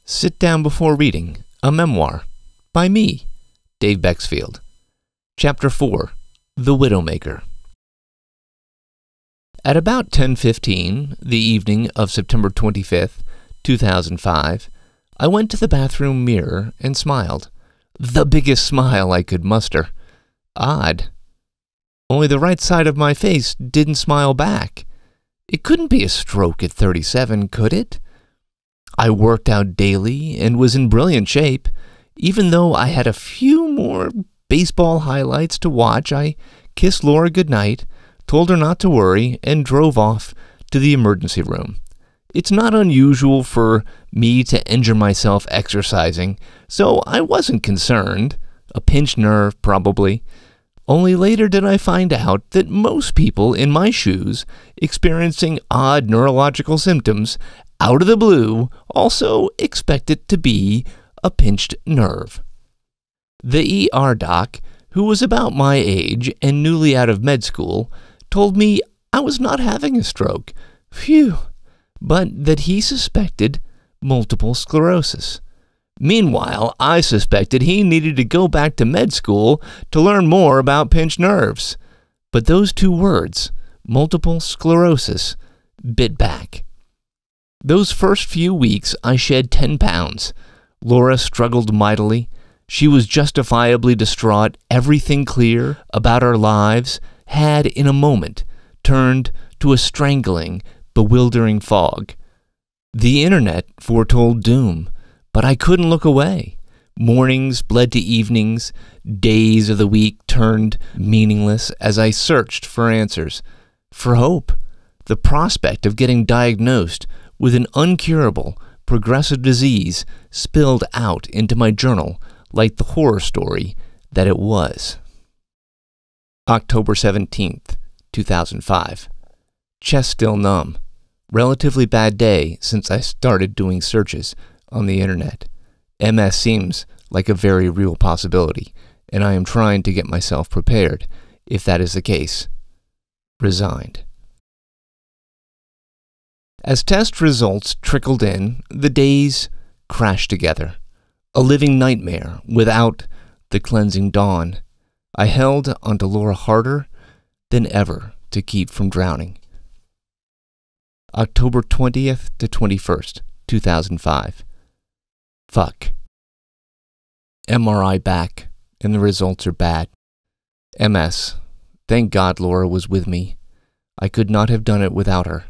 Sit Down Before Reading, a memoir, by me, Dave Bexfield. Chapter 4, The Widowmaker. At about 10:15, the evening of September 25th, 2005, I went to the bathroom mirror and smiled. The biggest smile I could muster. Odd. Only the right side of my face didn't smile back. It couldn't be a stroke at 37, could it? I worked out daily and was in brilliant shape. Even though I had a few more baseball highlights to watch, I kissed Laura goodnight, told her not to worry, and drove off to the emergency room. It's not unusual for me to injure myself exercising, so I wasn't concerned. A pinched nerve, probably. Only later did I find out that most people in my shoes experiencing odd neurological symptoms out of the blue also expect it to be a pinched nerve. The ER doc, who was about my age and newly out of med school, told me I was not having a stroke, phew, but that he suspected multiple sclerosis. Meanwhile, I suspected he needed to go back to med school to learn more about pinched nerves. But those two words, multiple sclerosis, bit back. Those first few weeks, I shed 10 pounds. Laura struggled mightily. She was justifiably distraught. Everything clear about our lives had, in a moment, turned to a strangling, bewildering fog. The internet foretold doom, but I couldn't look away. Mornings bled to evenings. Days of the week turned meaningless as I searched for answers, for hope. The prospect of getting diagnosed with an uncurable, progressive disease spilled out into my journal like the horror story that it was. October 17th, 2005. Chest still numb. Relatively bad day since I started doing searches on the internet. MS seems like a very real possibility, and I am trying to get myself prepared if that is the case. Resigned. As test results trickled in, the days crashed together. A living nightmare without the cleansing dawn. I held onto Laura harder than ever to keep from drowning. October 20th to 21st, 2005. Fuck. MRI back, and the results are bad. MS. Thank God Laura was with me. I could not have done it without her.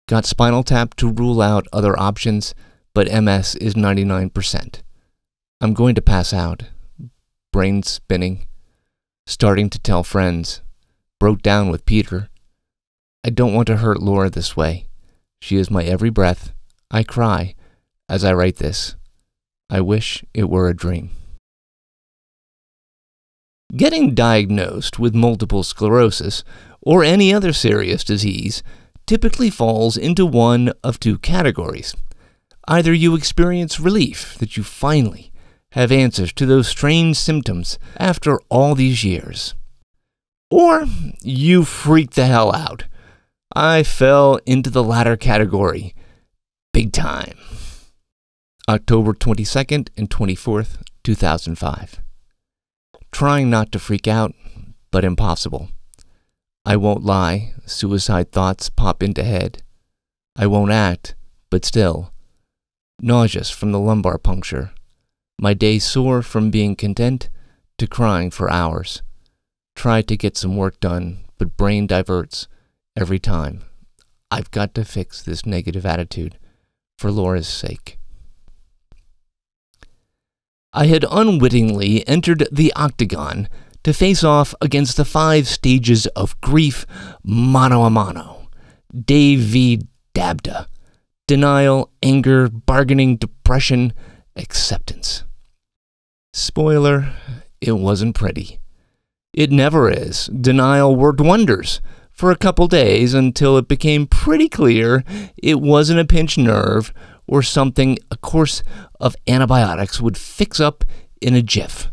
Got spinal tap to rule out other options, but MS is 99%. I'm going to pass out. Brain spinning. Starting to tell friends. Broke down with Peter. I don't want to hurt Laura this way. She is my every breath. I cry as I write this. I wish it were a dream. Getting diagnosed with multiple sclerosis or any other serious disease typically falls into one of two categories. Either you experience relief that you finally have answers to those strange symptoms after all these years, or you freak the hell out. I fell into the latter category, big time. October 22nd and 24th, 2005. Trying not to freak out, but impossible. I won't lie, suicide thoughts pop into head. I won't act, but still. Nauseous from the lumbar puncture. My day sore from being content to crying for hours. Try to get some work done, but brain diverts every time. I've got to fix this negative attitude for Laura's sake. I had unwittingly entered the octagon to face off against the 5 stages of grief mano a mano. Dave v. Dabda. Denial, anger, bargaining, depression, acceptance. Spoiler, it wasn't pretty. It never is. Denial worked wonders for a couple days until it became pretty clear it wasn't a pinched nerve or something a course of antibiotics would fix up in a jiff.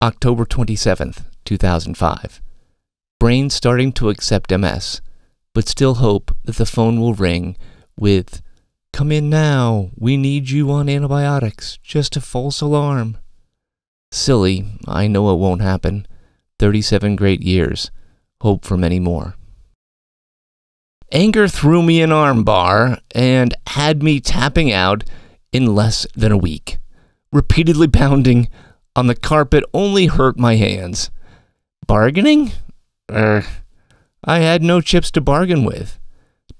October 27th, 2005. Brain starting to accept MS, but still hope that the phone will ring with Come in now. We need you on antibiotics. Just a false alarm. Silly. I know it won't happen. 37 great years. Hope for many more. Anger threw me an armbar and had me tapping out in less than a week. Repeatedly pounding on the carpet only hurt my hands. Bargaining? I had no chips to bargain with.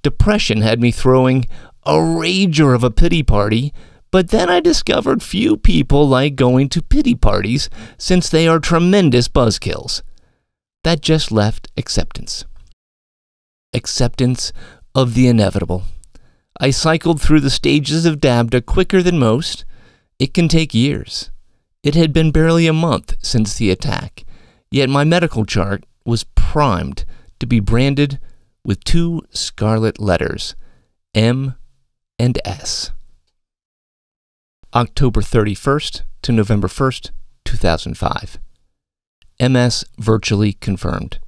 Depression had me throwing a rager of a pity party, but then I discovered few people like going to pity parties since they are tremendous buzzkills. That just left acceptance. Acceptance of the inevitable. I cycled through the stages of DABDA quicker than most. It can take years. It had been barely a month since the attack, yet my medical chart was primed to be branded with 2 scarlet letters, M and S. October 31st to November 1st, 2005. MS virtually confirmed.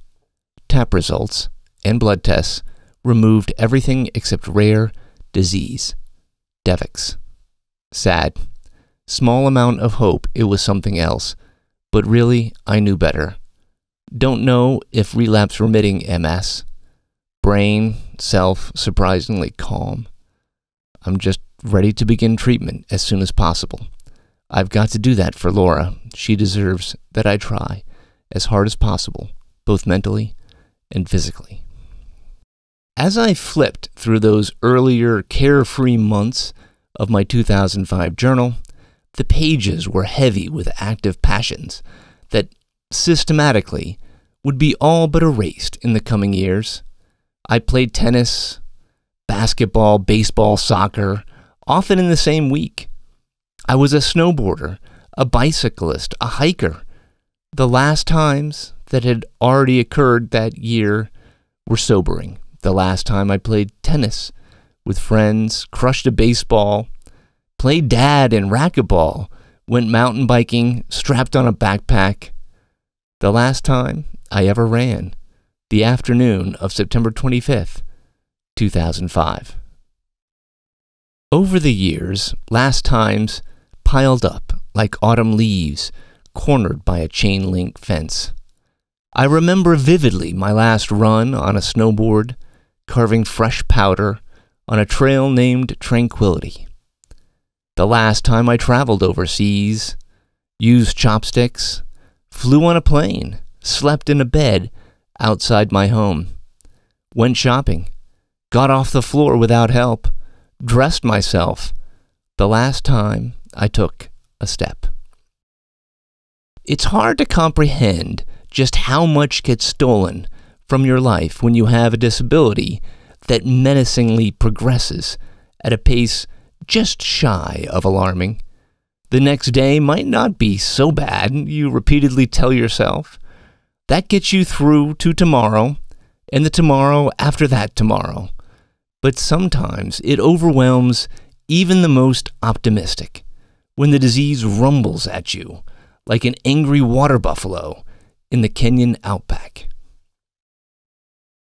TAP results and blood tests removed everything except rare disease. Devix. Sad. Small amount of hope it was something else, but really I knew better. Don't know if relapse-remitting MS. Brain, self, surprisingly calm. I'm just ready to begin treatment as soon as possible. I've got to do that for Laura. She deserves that I try as hard as possible, both mentally and physically. As I flipped through those earlier carefree months of my 2005 journal, the pages were heavy with active passions that systematically would be all but erased in the coming years. I played tennis, basketball, baseball, soccer, often in the same week. I was a snowboarder, a bicyclist, a hiker. The last times that had already occurred that year were sobering. The last time I played tennis with friends, crushed a baseball, played dad in racquetball, went mountain biking, strapped on a backpack. The last time I ever ran, the afternoon of September 25th, 2005. Over the years, last times piled up like autumn leaves cornered by a chain-link fence. I remember vividly my last run on a snowboard, carving fresh powder on a trail named Tranquility. The last time I traveled overseas, used chopsticks, flew on a plane, slept in a bed outside my home, went shopping, got off the floor without help, dressed myself. The last time I took a step. It's hard to comprehend just how much gets stolen from your life when you have a disability that menacingly progresses at a pace just shy of alarming. The next day might not be so bad, you repeatedly tell yourself. That gets you through to tomorrow, and the tomorrow after that tomorrow. But sometimes it overwhelms even the most optimistic, when the disease rumbles at you like an angry water buffalo in the Kenyan outback.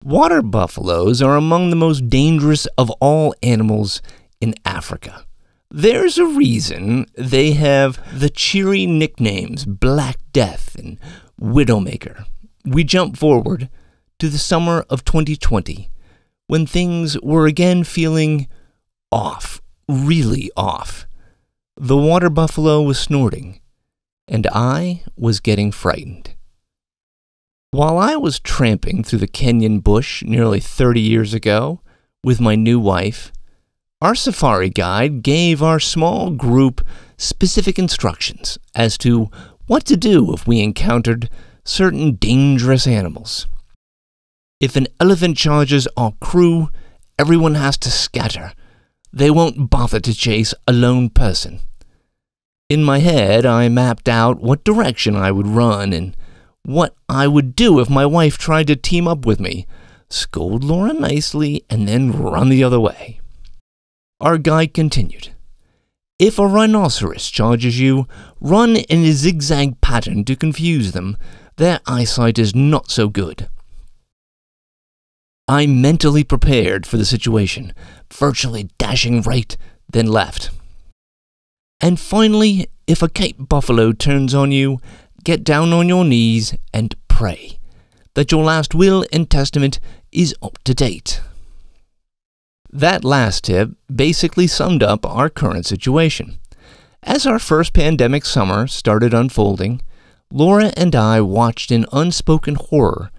Water buffaloes are among the most dangerous of all animals in Africa. There's a reason they have the cheery nicknames Black Death and Widowmaker. We jump forward to the summer of 2020, when things were again feeling off, really off. The water buffalo was snorting, and I was getting frightened. While I was tramping through the Kenyan bush nearly 30 years ago with my new wife, our safari guide gave our small group specific instructions as to what to do if we encountered certain dangerous animals. If an elephant charges our crew, everyone has to scatter. They won't bother to chase a lone person. In my head, I mapped out what direction I would run and what I would do if my wife tried to team up with me, scold Laura nicely, and then run the other way. Our guide continued. If a rhinoceros charges you, run in a zigzag pattern to confuse them. Their eyesight is not so good. I mentally prepared for the situation, virtually dashing right, then left. And finally, if a Cape Buffalo turns on you, get down on your knees and pray that your last will and testament is up to date. That last tip basically summed up our current situation. As our first pandemic summer started unfolding, Laura and I watched in unspoken horror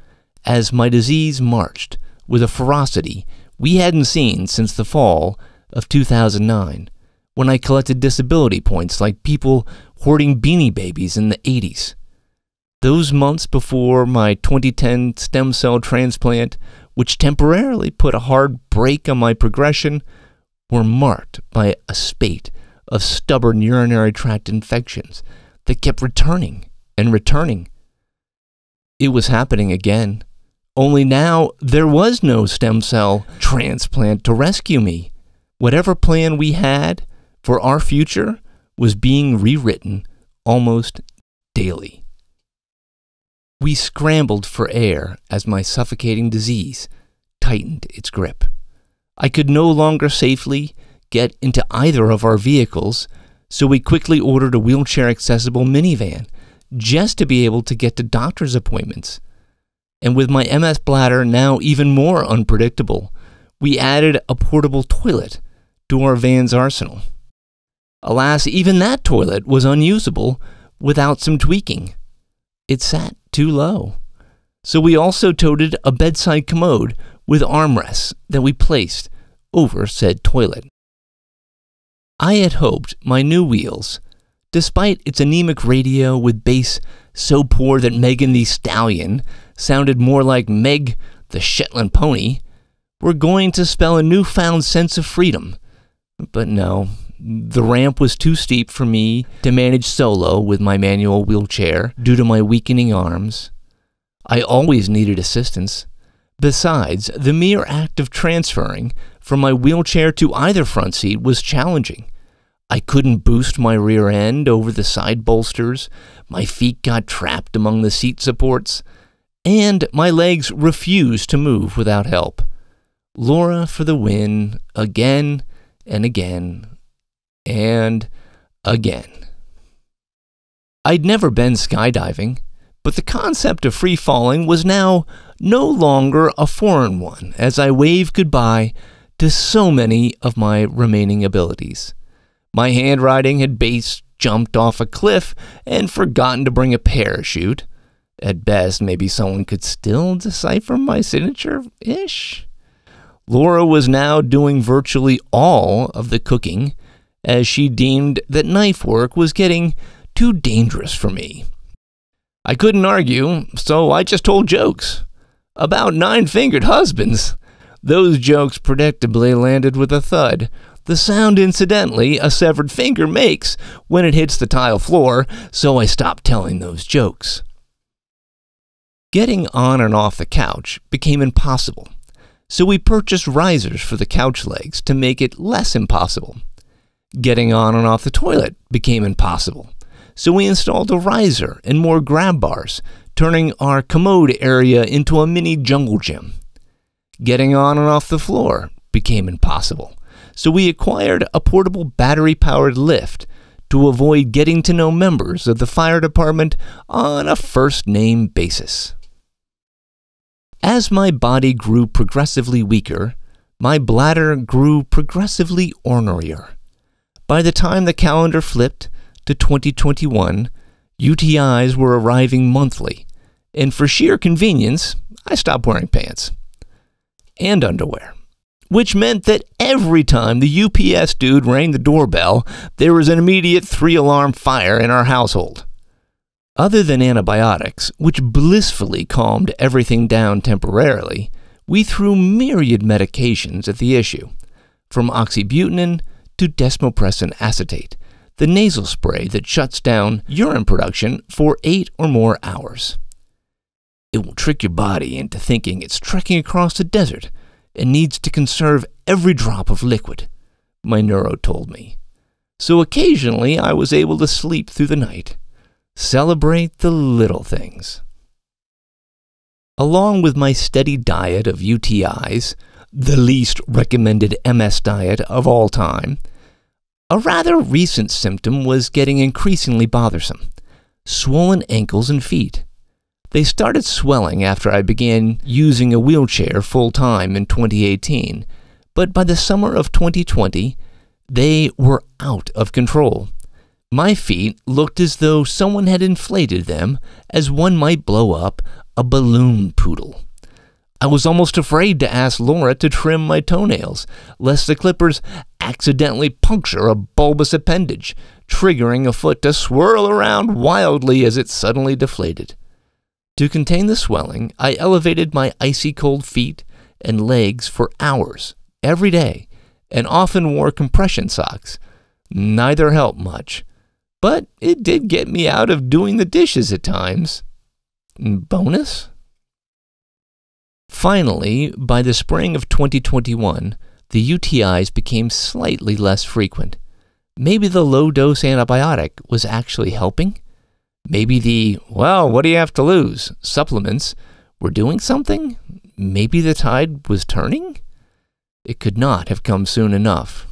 as my disease marched with a ferocity we hadn't seen since the fall of 2009, when I collected disability points like people hoarding Beanie Babies in the 80s. Those months before my 2010 stem cell transplant, which temporarily put a hard brake on my progression, were marked by a spate of stubborn urinary tract infections that kept returning and returning. It was happening again, only now there was no stem cell transplant to rescue me. Whatever plan we had for our future was being rewritten almost daily. We scrambled for air as my suffocating disease tightened its grip. I could no longer safely get into either of our vehicles, so we quickly ordered a wheelchair-accessible minivan just to be able to get to doctor's appointments. And with my MS bladder now even more unpredictable, we added a portable toilet to our van's arsenal. Alas, even that toilet was unusable without some tweaking. It sat too low. So we also toted a bedside commode with armrests that we placed over said toilet. I had hoped my new wheels, despite its anemic radio with bass so poor that Megan the Stallion sounded more like Meg the Shetland pony, were going to spell a newfound sense of freedom. But no, the ramp was too steep for me to manage solo with my manual wheelchair due to my weakening arms. I always needed assistance. Besides, the mere act of transferring from my wheelchair to either front seat was challenging. I couldn't boost my rear end over the side bolsters, my feet got trapped among the seat supports, and my legs refused to move without help. Laura for the win, again and again and again. I'd never been skydiving, but the concept of free falling was now no longer a foreign one as I waved goodbye to so many of my remaining abilities. My handwriting had base jumped off a cliff and forgotten to bring a parachute. At best, maybe someone could still decipher my signature-ish. Laura was now doing virtually all of the cooking, as she deemed that knife work was getting too dangerous for me. I couldn't argue, so I just told jokes about nine-fingered husbands. Those jokes predictably landed with a thud, the sound incidentally a severed finger makes when it hits the tile floor, so I stopped telling those jokes. Getting on and off the couch became impossible, so we purchased risers for the couch legs to make it less impossible. Getting on and off the toilet became impossible, so we installed a riser and more grab bars, turning our commode area into a mini jungle gym. Getting on and off the floor became impossible, so we acquired a portable battery-powered lift to avoid getting to know members of the fire department on a first-name basis. As my body grew progressively weaker, my bladder grew progressively ornerier. By the time the calendar flipped to 2021, UTIs were arriving monthly, and for sheer convenience, I stopped wearing pants and underwear, which meant that every time the UPS dude rang the doorbell, there was an immediate 3-alarm fire in our household. Other than antibiotics, which blissfully calmed everything down temporarily, we threw myriad medications at the issue, from oxybutynin to desmopressin acetate, the nasal spray that shuts down urine production for 8 or more hours. It will trick your body into thinking it's trekking across the desert and needs to conserve every drop of liquid, my neuro told me. So occasionally I was able to sleep through the night. Celebrate the little things. Along with my steady diet of UTIs, the least recommended MS diet of all time, a rather recent symptom was getting increasingly bothersome: swollen ankles and feet. They started swelling after I began using a wheelchair full-time in 2018, but by the summer of 2020, they were out of control. My feet looked as though someone had inflated them, as one might blow up a balloon poodle. I was almost afraid to ask Laura to trim my toenails, lest the clippers accidentally puncture a bulbous appendage, triggering a foot to swirl around wildly as it suddenly deflated. To contain the swelling, I elevated my icy cold feet and legs for hours, every day, and often wore compression socks. Neither helped much, but it did get me out of doing the dishes at times. Bonus? Finally, by the spring of 2021, the UTIs became slightly less frequent. Maybe the low-dose antibiotic was actually helping? Maybe the, well, what do you have to lose, supplements were doing something? Maybe the tide was turning? It could not have come soon enough.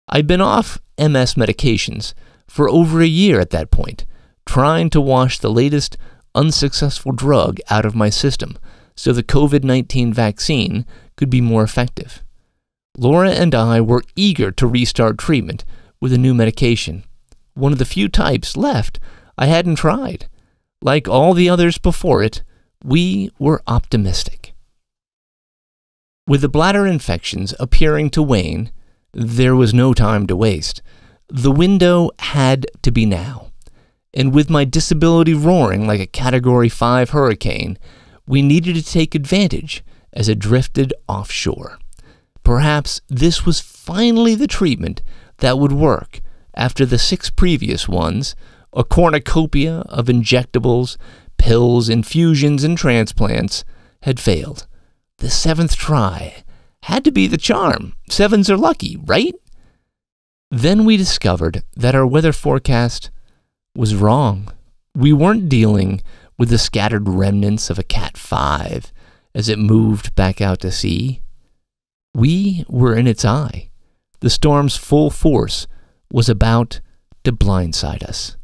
I'd been off MS medications for over a year at that point, trying to wash the latest unsuccessful drug out of my system so the COVID-19 vaccine could be more effective. Laura and I were eager to restart treatment with a new medication, one of the few types left I hadn't tried. Like all the others before it, we were optimistic. With the bladder infections appearing to wane, there was no time to waste. The window had to be now. And with my disability roaring like a Category 5 hurricane, we needed to take advantage as it drifted offshore. Perhaps this was finally the treatment that would work after the 6 previous ones, a cornucopia of injectables, pills, infusions, and transplants, had failed. The 7th try had to be the charm. 7s are lucky, right? Then we discovered that our weather forecast was wrong. We weren't dealing with the scattered remnants of a Cat 5 as it moved back out to sea. We were in its eye. The storm's full force was about to blindside us.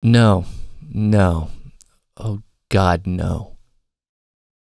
No. Oh God, no.